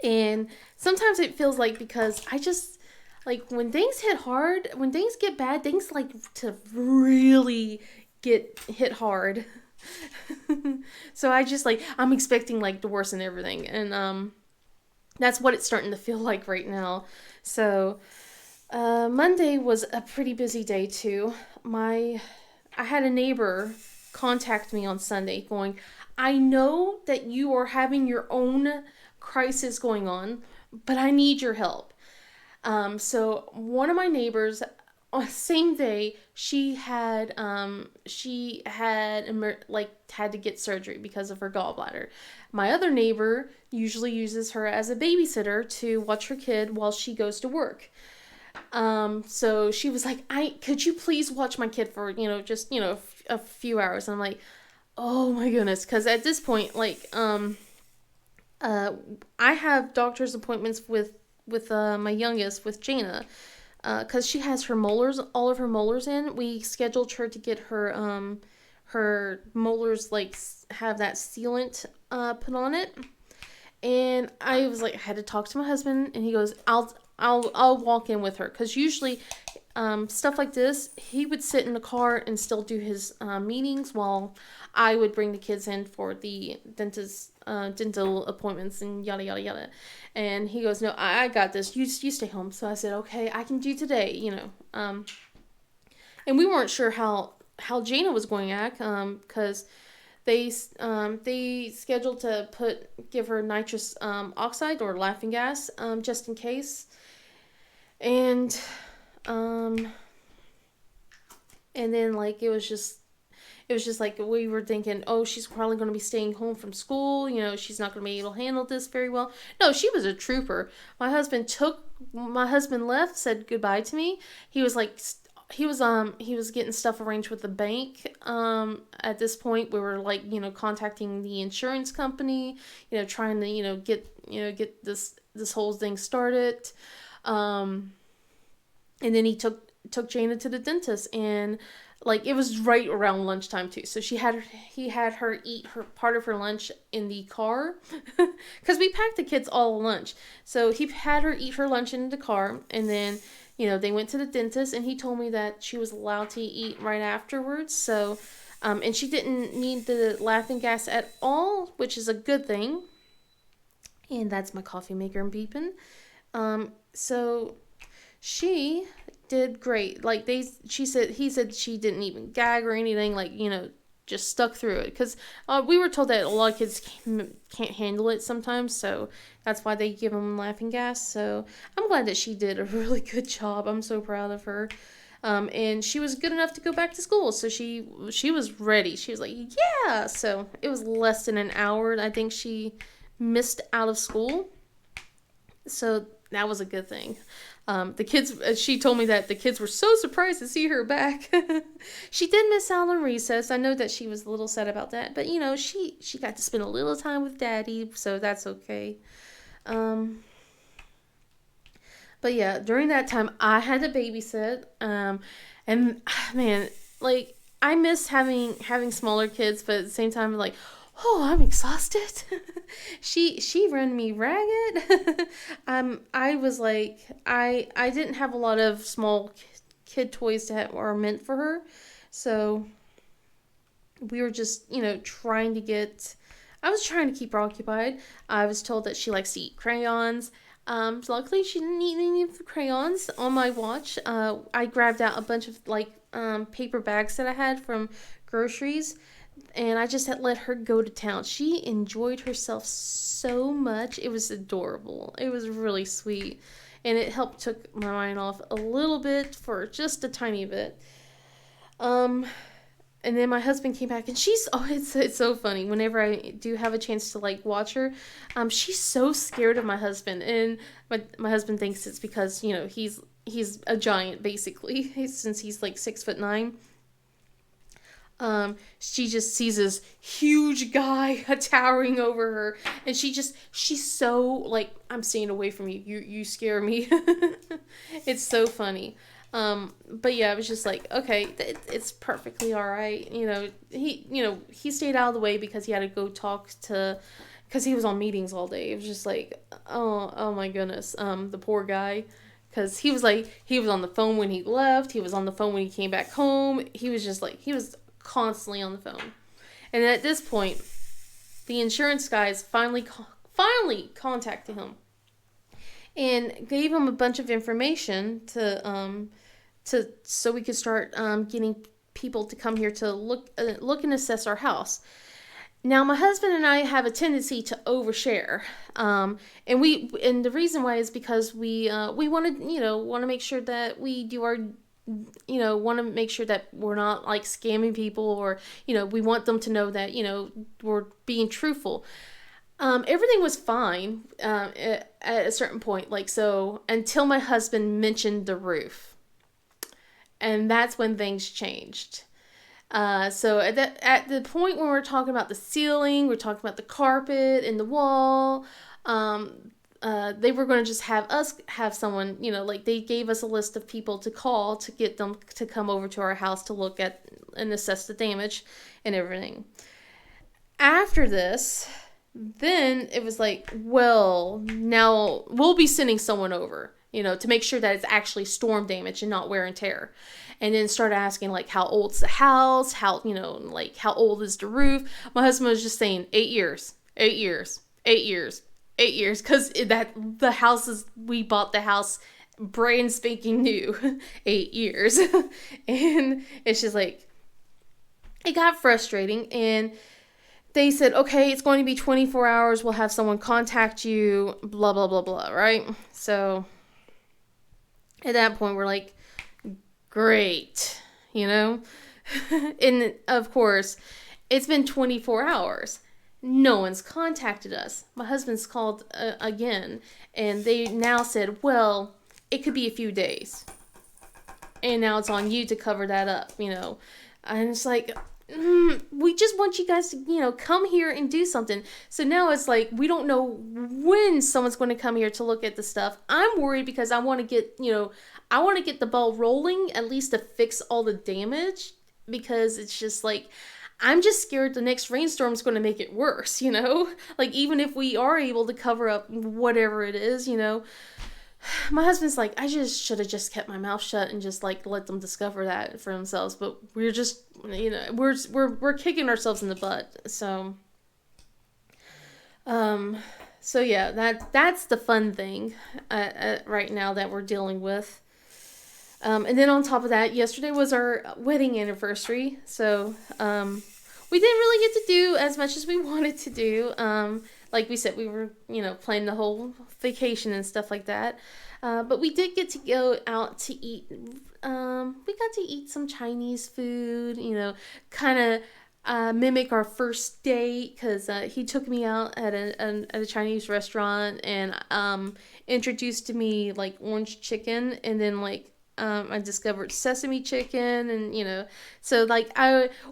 And sometimes it feels like, because I just, like, when things hit hard, when things get bad, things like to really get hit hard. So I just, like, I'm expecting, like, the worst and everything. And, that's what it's starting to feel like right now. So, Monday was a pretty busy day too. I had a neighbor contact me on Sunday going, I know that you are having your own crisis going on, but I need your help. So one of my neighbors, on the same day, she had had to get surgery because of her gallbladder. My other neighbor usually uses her as a babysitter to watch her kid while she goes to work. So she was like, could you please watch my kid for, just, a few hours? And I'm like, oh my goodness. Cause at this point, like, I have doctor's appointments with my youngest, with Jana, cause she has all of her molars in. We scheduled her to get her molars, like, have that sealant, put on it. And I was like, I had to talk to my husband, and he goes, I'll walk in with her because usually stuff like this, he would sit in the car and still do his meetings while I would bring the kids in for the dental appointments and yada yada yada. And he goes, "No, I got this. You stay home." So I said, "Okay, I can do today." And we weren't sure how Jana was going to act because they scheduled to give her nitrous oxide or laughing gas just in case. And um and then like it was just like we were thinking, oh, she's probably going to be staying home from school. She's not going to be able to handle this very well. No, she was a trooper. My husband left, said goodbye to me. He was like, he was getting stuff arranged with the bank. At this point, we were like, contacting the insurance company, trying to, get this whole thing started. And then he took Jana to the dentist, and like it was right around lunchtime too. So he had her eat her part of her lunch in the car because we packed the kids all lunch. So he had her eat her lunch in the car, and then they went to the dentist, and he told me that she was allowed to eat right afterwards. So and she didn't need the laughing gas at all, which is a good thing. And that's my coffee maker beeping. So she did great. Like he said she didn't even gag or anything. Like just stuck through it because we were told that a lot of kids can't handle it sometimes. So that's why they give them laughing gas. So I'm glad that she did a really good job. I'm so proud of her. And she was good enough to go back to school. So she was ready. She was like, yeah. So it was less than an hour. I think she missed out of school. So that was a good thing. The kids, she told me that the kids were so surprised to see her back. She did miss out on recess. I know that she was a little sad about that, but she got to spend a little time with Daddy, so that's okay. But yeah, during that time, I had to babysit. And man, like I miss having smaller kids, but at the same time, like, oh, I'm exhausted. She ran me ragged. I was like, I didn't have a lot of small kid toys to have or meant for her, so we were just trying to get. I was trying to keep her occupied. I was told that she likes to eat crayons. So luckily she didn't eat any of the crayons on my watch. I grabbed out a bunch of paper bags that I had from groceries, and I just had let her go to town. She enjoyed herself so much. It was adorable. It was really sweet, and it helped took my mind off a little bit for just a tiny bit. And then my husband came back, and it's so funny. Whenever I do have a chance to like watch her, she's so scared of my husband, and my husband thinks it's because he's a giant basically since he's like 6'9". She just sees this huge guy towering over her, and she's so like, I'm staying away from you. You scare me. It's so funny. But yeah, I was just like, okay, it's perfectly all right. He stayed out of the way because he had to go because he was on meetings all day. It was just like, oh my goodness, the poor guy. Because he was on the phone when he left. He was on the phone when he came back home. He was just like, he was constantly on the phone. And at this point, the insurance guys finally contacted him and gave him a bunch of information so we could start getting people to come here to look and assess our house. Now, my husband and I have a tendency to overshare, and the reason why is because we want to make sure that we do our want to make sure that we're not like scamming people, or we want them to know that we're being truthful. Everything was fine at a certain point, like so until my husband mentioned the roof, and that's when things changed. So at the point when we're talking about the ceiling, we're talking about the carpet and the wall, they were going to just have someone, like they gave us a list of people to call to get them to come over to our house to look at and assess the damage and everything. After this, then it was like, well, now we'll be sending someone over. to make sure that it's actually storm damage and not wear and tear. And then started asking, like, how old's the house? Like, how old is the roof? My husband was just saying 8 years, 8 years, 8 years, 8 years. Because we bought the house brand spanking new. 8 years. And it's just like, it got frustrating. And they said, okay, it's going to be 24 hours. We'll have someone contact you, blah, blah, blah, blah, right? So at that point, we're like, great, And of course, it's been 24 hours. No one's contacted us. My husband's called again, and they now said, well, it could be a few days. And now it's on you to cover that up, And it's like, we just want you guys to, come here and do something. So now it's like, we don't know when someone's going to come here to look at the stuff. I'm worried because I want to get, the ball rolling, at least to fix all the damage, because it's just like, I'm just scared the next rainstorm is going to make it worse, Like, even if we are able to cover up whatever it is, My husband's like, I just should have just kept my mouth shut and just, like, let them discover that for themselves. But we're just, we're kicking ourselves in the butt. So, so yeah, that's the fun thing right now that we're dealing with. And then on top of that, yesterday was our wedding anniversary. So, we didn't really get to do as much as we wanted to do. Like we said, we were, planning the whole vacation and stuff like that. But we did get to go out to eat. We got to eat some Chinese food, kind of mimic our first date, because he took me out at a Chinese restaurant and introduced to me, like, orange chicken, and then, like, I discovered sesame chicken, and so, like,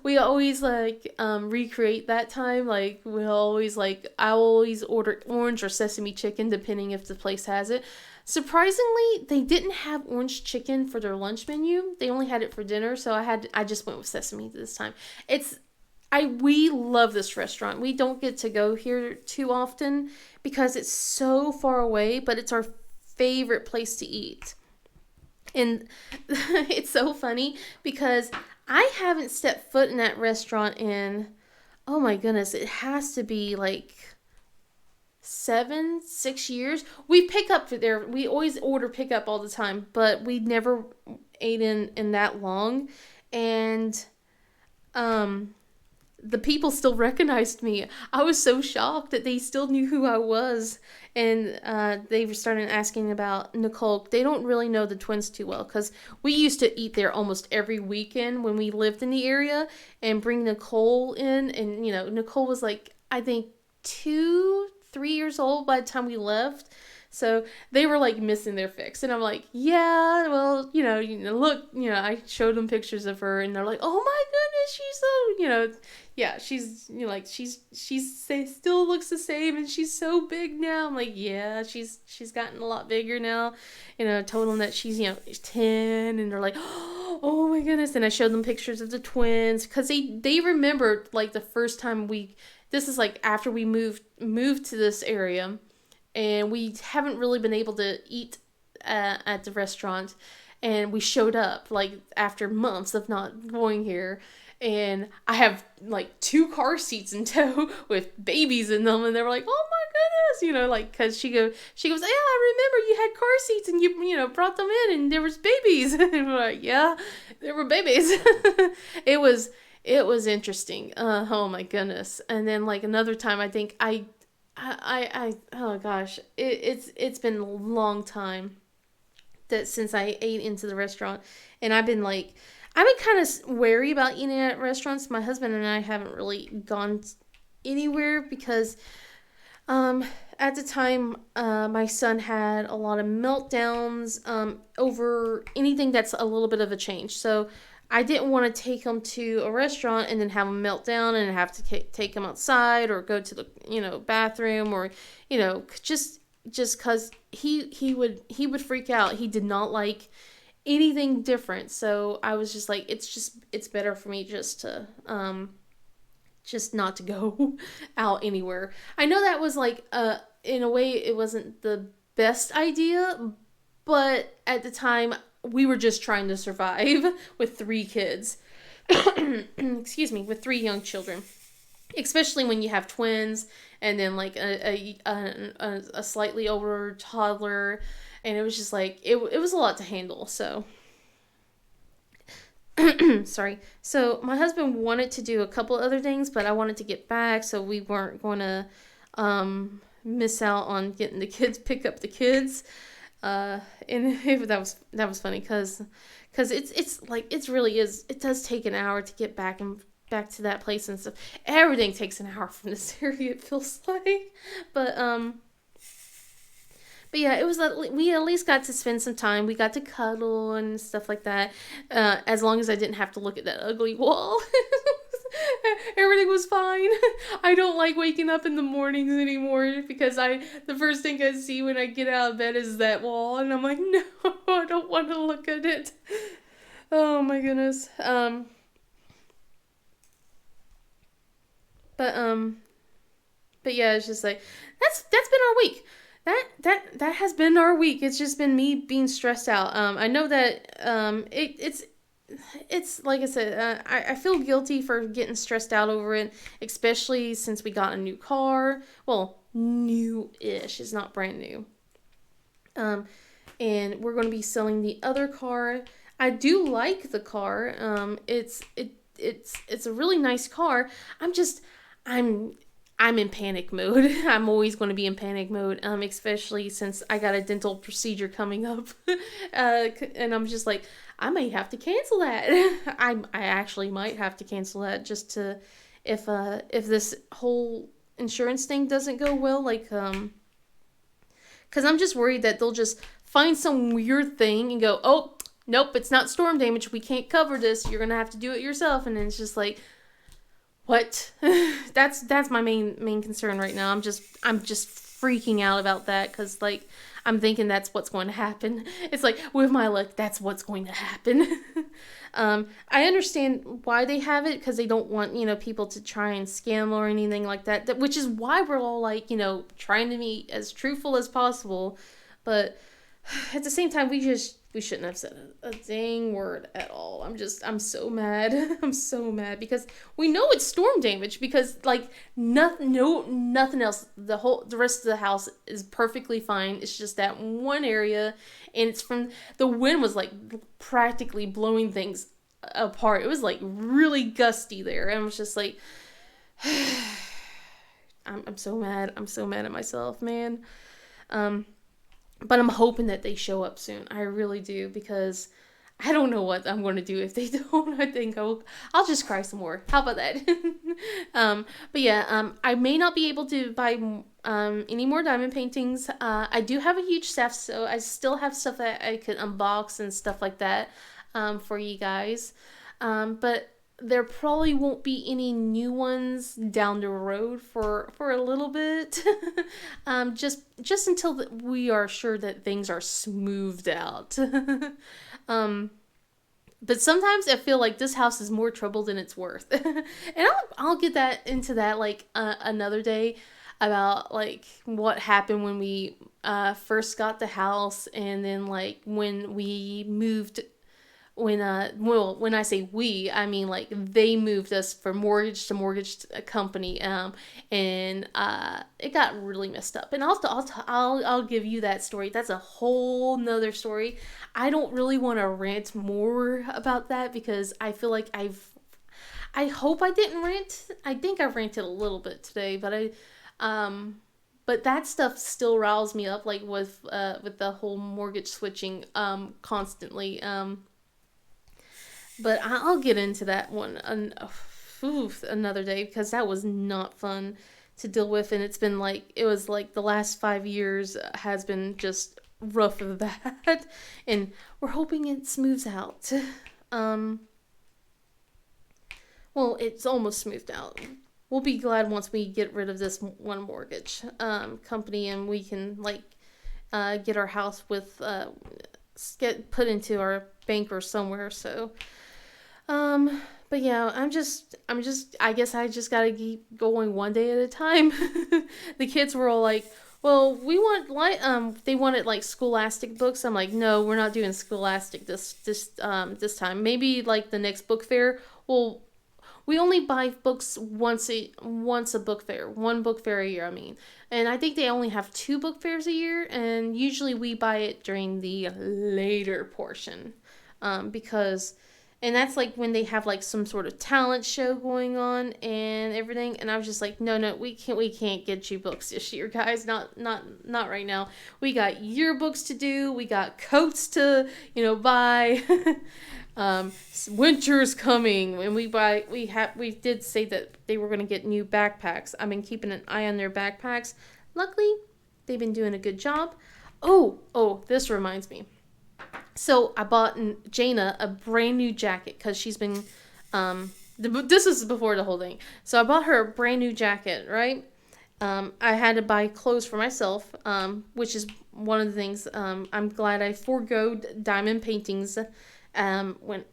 we always, like, recreate that time. Like, I always order orange or sesame chicken depending if the place has it. Surprisingly, they didn't have orange chicken for their lunch menu. They only had it for dinner, so I just went with sesame this time. We love this restaurant. We don't get to go here too often because it's so far away, but it's our favorite place to eat. And it's so funny because I haven't stepped foot in that restaurant in, oh my goodness, it has to be like 6 years. We pick up there. We always order pickup all the time, but we never ate in that long. And the people still recognized me. I was so shocked that they still knew who I was. And they started asking about Nicole. They don't really know the twins too well because we used to eat there almost every weekend when we lived in the area and bring Nicole in. And, Nicole was like, I think 2-3 years old by the time we left. So they were like missing their fix. And I'm like, yeah, well, look, I showed them pictures of her and they're like, oh my goodness, she's so, yeah, she's, she still looks the same and she's so big now. I'm like, yeah, she's gotten a lot bigger now. I told them that she's, 10 and they're like, oh my goodness. And I showed them pictures of the twins because they remembered like the first time this is like after we moved to this area. And we haven't really been able to eat at the restaurant. And we showed up, like, after months of not going here. And I have, like, 2 car seats in tow with babies in them. And they were like, oh, my goodness, like, because she goes, yeah, I remember you had car seats and you, brought them in and there was babies. And we're like, yeah, there were babies. It was interesting. Oh, my goodness. And then, like, another time, I think I oh gosh, it's been a long time that since I ate into the restaurant, and I've been kind of wary about eating at restaurants. My husband and I haven't really gone anywhere because at the time my son had a lot of meltdowns over anything that's a little bit of a change. So I didn't want to take him to a restaurant and then have a meltdown and have to take him outside or go to the bathroom or just because he would freak out. He did not like anything different. So I was just like, it's better for me just to just not to go out anywhere. I know that was like in a way it wasn't the best idea, but at the time, we were just trying to survive with 3 kids. Excuse me, with 3 young children. Especially when you have twins and then like a slightly older toddler. And it was just like, it was a lot to handle. So, sorry. So my husband wanted to do a couple other things, but I wanted to get back, so we weren't going to miss out on getting the kids, pick up the kids. And that was funny because it's like, it's really is, it does take an hour to get back to that place and stuff. Everything takes an hour from this area, it feels like. But yeah, it was like we at least got to spend some time. We got to cuddle and stuff like that. As long as I didn't have to look at that ugly wall. Everything was fine. I don't like waking up in the mornings anymore because the first thing I see when I get out of bed is that wall, and I'm like, no, I don't want to look at it. Oh my goodness. But yeah, it's just like, that's been our week. That has been our week. It's just been me being stressed out. I know that it's like I said, I feel guilty for getting stressed out over it, especially since we got a new car. Well, new-ish. It's not brand new. And we're going to be selling the other car. I do like the car. It's a really nice car. I'm in panic mode. I'm always going to be in panic mode, especially since I got a dental procedure coming up. And I'm just like, I may have to cancel that. I actually might have to cancel that just to, if this whole insurance thing doesn't go well, like, because I'm just worried that they'll just find some weird thing and go, oh, nope, it's not storm damage. We can't cover this. You're going to have to do it yourself. And then it's just like, what? That's my main concern right now. I'm just freaking out about that because, like, I'm thinking that's what's going to happen. It's like, with my luck, that's what's going to happen. I understand why they have it, because they don't want, people to try and scam or anything like that, which is why we're all like, trying to be as truthful as possible. But at the same time, we shouldn't have said a dang word at all. I'm so mad. I'm so mad because we know it's storm damage, because like nothing else. The rest of the house is perfectly fine. It's just that one area, and it's from the wind was like practically blowing things apart. It was like really gusty there, and I was just like, I'm so mad. I'm so mad at myself, man. But I'm hoping that they show up soon. I really do, because I don't know what I'm going to do if they don't. I think I'll just cry some more. How about that? But yeah, I may not be able to buy any more diamond paintings. I do have a huge staff, so I still have stuff that I could unbox and stuff like that for you guys. But there probably won't be any new ones down the road for a little bit. Just until we are sure that things are smoothed out. But sometimes I feel like this house is more trouble than it's worth. And I'll get into that like another day, about like what happened when we first got the house, and then like when we moved. When I say we, I mean like they moved us from mortgage to mortgage company, and it got really messed up. And I'll give you that story. That's a whole nother story. I don't really want to rant more about that, because I feel like I hope I didn't rant. I think I ranted a little bit today, but but that stuff still riles me up, like with the whole mortgage switching constantly. But I'll get into that one another day, because that was not fun to deal with. And it was like the last 5 years has been just rough of that. And we're hoping it smooths out. Well, it's almost smoothed out. We'll be glad once we get rid of this one mortgage company, and we can get our house get put into our bank or somewhere. So but yeah, I guess I just gotta keep going one day at a time. The kids were all like, Well, we want like they wanted like scholastic books. I'm like, no, we're not doing scholastic this time. Maybe like the next book fair. Well, we only buy books once a book fair, one book fair a year. I mean, and I think they only have two book fairs a year, and usually we buy it during the later portion, because and that's like when they have like some sort of talent show going on and everything. And I was just like, no, no, we can't get you books this year, guys. Not right now. We got yearbooks to do. We got coats to buy. Winter's coming, and we did say that they were going to get new backpacks. I've been keeping an eye on their backpacks. Luckily, they've been doing a good job. Oh, this reminds me. So I bought Jaina a brand new jacket because she's been, this is before the whole thing. So I bought her a brand new jacket, right? I had to buy clothes for myself, which is one of the things. I'm glad I forgoed diamond paintings. When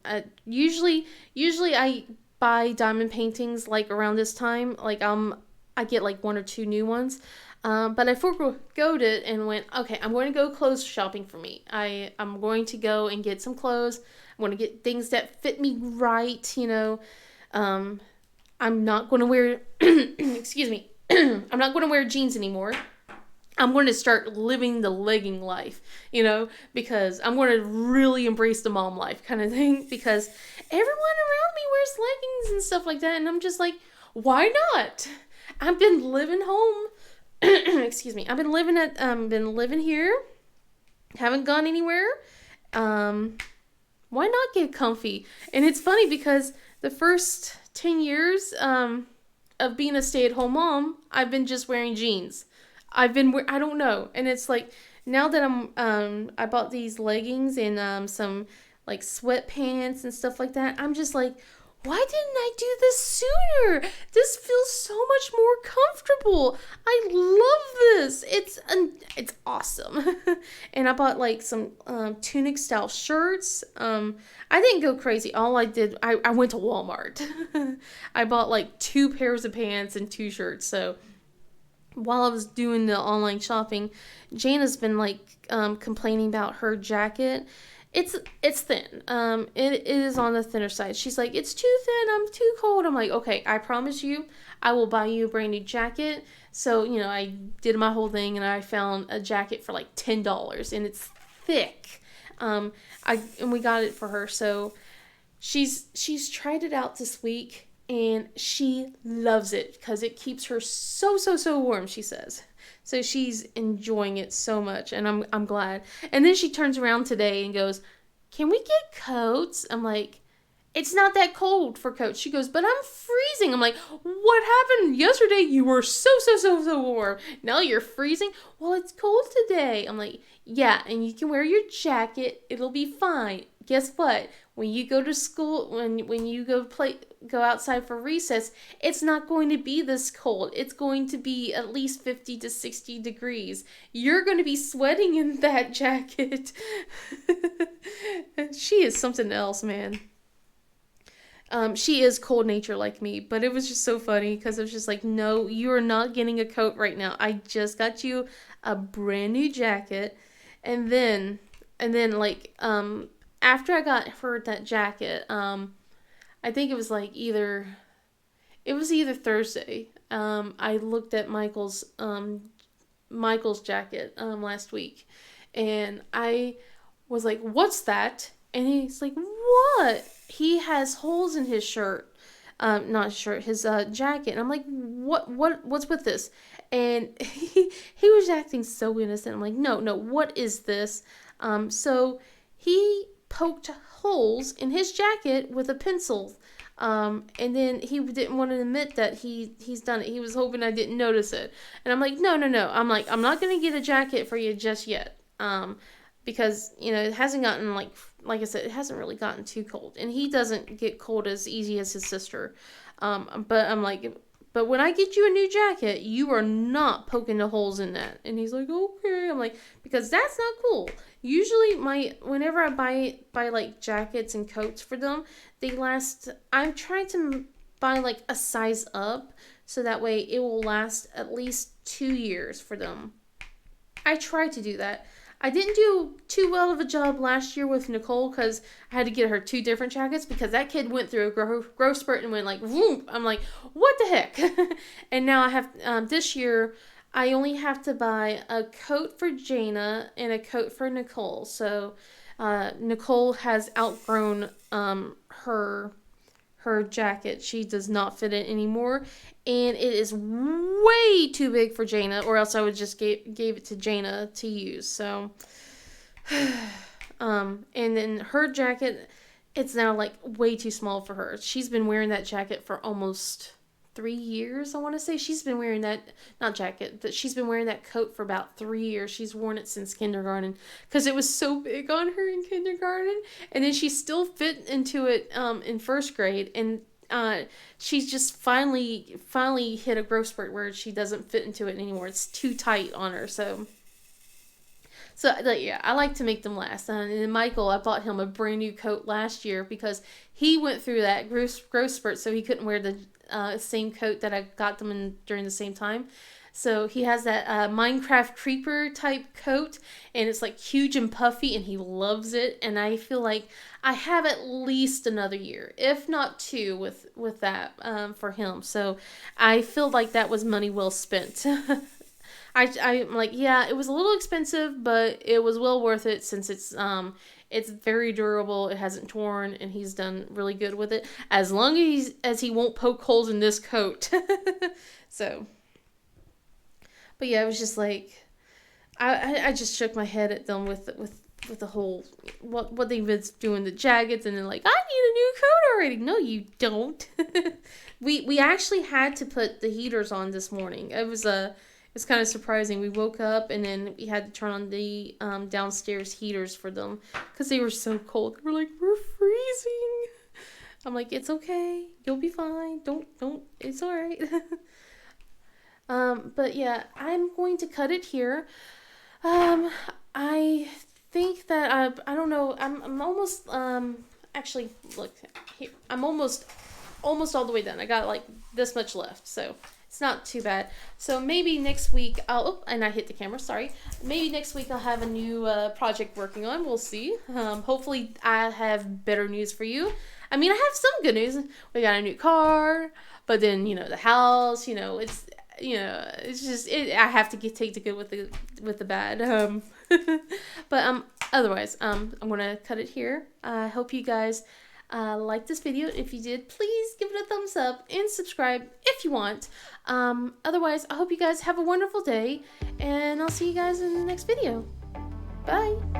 usually I buy diamond paintings like around this time. Like I get like one or two new ones. But I forgoed it and went, okay, I'm going to go clothes shopping for me. I'm going to go and get some clothes. I'm going to get things that fit me right. I'm not going to wear, excuse me, I'm not going to wear jeans anymore. I'm going to start living the legging life, because I'm going to really embrace the mom life kind of thing, because everyone around me wears leggings and stuff like that. And I'm just like, why not? I've been living home. Excuse me. I've been living here. Haven't gone anywhere. Why not get comfy? And it's funny because the first 10 years of being a stay-at-home mom, I've been just wearing jeans. I don't know. And it's like now that I bought these leggings and some like sweatpants and stuff like that. I'm just like, why didn't I do this sooner? This feels so much more comfortable. I love this. It's awesome. And I bought like some tunic style shirts. I didn't go crazy. All I did, I went to Walmart. I bought like 2 pairs of pants and 2 shirts. So while I was doing the online shopping, Jana's been like complaining about her jacket. It's thin. It is on the thinner side. She's like, it's too thin. I'm too cold. I'm like, okay, I promise you, I will buy you a brand new jacket. So I did my whole thing and I found a jacket for like $10 and it's thick. And we got it for her. So she's tried it out this week and she loves it because it keeps her so warm. She says. So she's enjoying it so much, and I'm glad. And then she turns around today and goes, "Can we get coats?" I'm like, "It's not that cold for coats." She goes, "But I'm freezing." I'm like, "What happened yesterday? You were so warm. Now you're freezing." "Well, it's cold today." I'm like, "Yeah, and you can wear your jacket. It'll be fine. Guess what? When you go to school, when you go outside for recess, it's not going to be this cold. It's going to be at least 50 to 60 degrees. You're going to be sweating in that jacket." She is something else, man. She is cold nature like me, but it was just so funny because it was just like, no, you are not getting a coat right now. I just got you a brand new jacket, and then like after I got her that jacket, I think it was like either Thursday. I looked at Michael's jacket last week, and I was like, "What's that?" And he's like, "What?" He has holes in his shirt, not his shirt, his jacket. And I'm like, what's with this?" And he was acting so innocent. I'm like, no, what is this? So he poked holes in his jacket with a pencil. And then he didn't want to admit that he's done it. He was hoping I didn't notice it. And I'm like, no. I'm like, I'm not going to get a jacket for you just yet. Because, it hasn't gotten, like I said, it hasn't really gotten too cold. And he doesn't get cold as easy as his sister. But I'm like, but when I get you a new jacket, you are not poking the holes in that. And he's like, okay. I'm like, because that's not cool. Usually whenever I buy like jackets and coats for them, they last, I'm trying to buy like a size up so that way it will last at least 2 years for them. I try to do that. I didn't do too well of a job last year with Nicole because I had to get her 2 different jackets because that kid went through a growth spurt and went like, whoom. I'm like, what the heck? And now I have, this year, I only have to buy a coat for Jaina and a coat for Nicole. So Nicole has outgrown her jacket. She does not fit it anymore, and it is way too big for Jaina, or else I would just gave it to Jaina to use. So, and then her jacket, it's now like way too small for her. She's been wearing that jacket for almost 3 years, I want to say. She's been wearing that, not jacket, but she's been wearing that coat for about 3 years. She's worn it since kindergarten because it was so big on her in kindergarten. And then she still fit into it in first grade. And she's just finally hit a growth spurt where she doesn't fit into it anymore. It's too tight on her. So yeah, I like to make them last. And then Michael, I bought him a brand new coat last year because he went through that growth spurt, so he couldn't wear the same coat that I got them in during the same time. So he has that Minecraft creeper type coat, and it's like huge and puffy, and he loves it. And I feel like I have at least another year, if not 2, with that for him. So I feel like that was money well spent. I'm like, yeah, it was a little expensive, but it was well worth it since it's very durable. It hasn't torn, and he's done really good with it. As long as he won't poke holes in this coat. So, but yeah, it was just like, I just shook my head at them with the whole what they've been doing, the jackets, and then like, I need a new coat already. No, you don't. We actually had to put the heaters on this morning. It's kind of surprising. We woke up and then we had to turn on the downstairs heaters for them because they were so cold. We're like, we're freezing. I'm like, it's okay. You'll be fine. Don't. It's all right. But yeah, I'm going to cut it here. I think that I don't know. I'm almost actually look here. I'm almost all the way done. I got like this much left, so it's not too bad. So maybe next week and I hit the camera, sorry. Maybe next week I'll have a new project working on. We'll see. Hopefully I have better news for you. I mean, I have some good news. We got a new car, but then, the house, it's just I have to take the good with the bad. But otherwise, I'm going to cut it here. I hope you guys like this video. If you did, please give it a thumbs up and subscribe if you want. Otherwise, I hope you guys have a wonderful day, and I'll see you guys in the next video. Bye.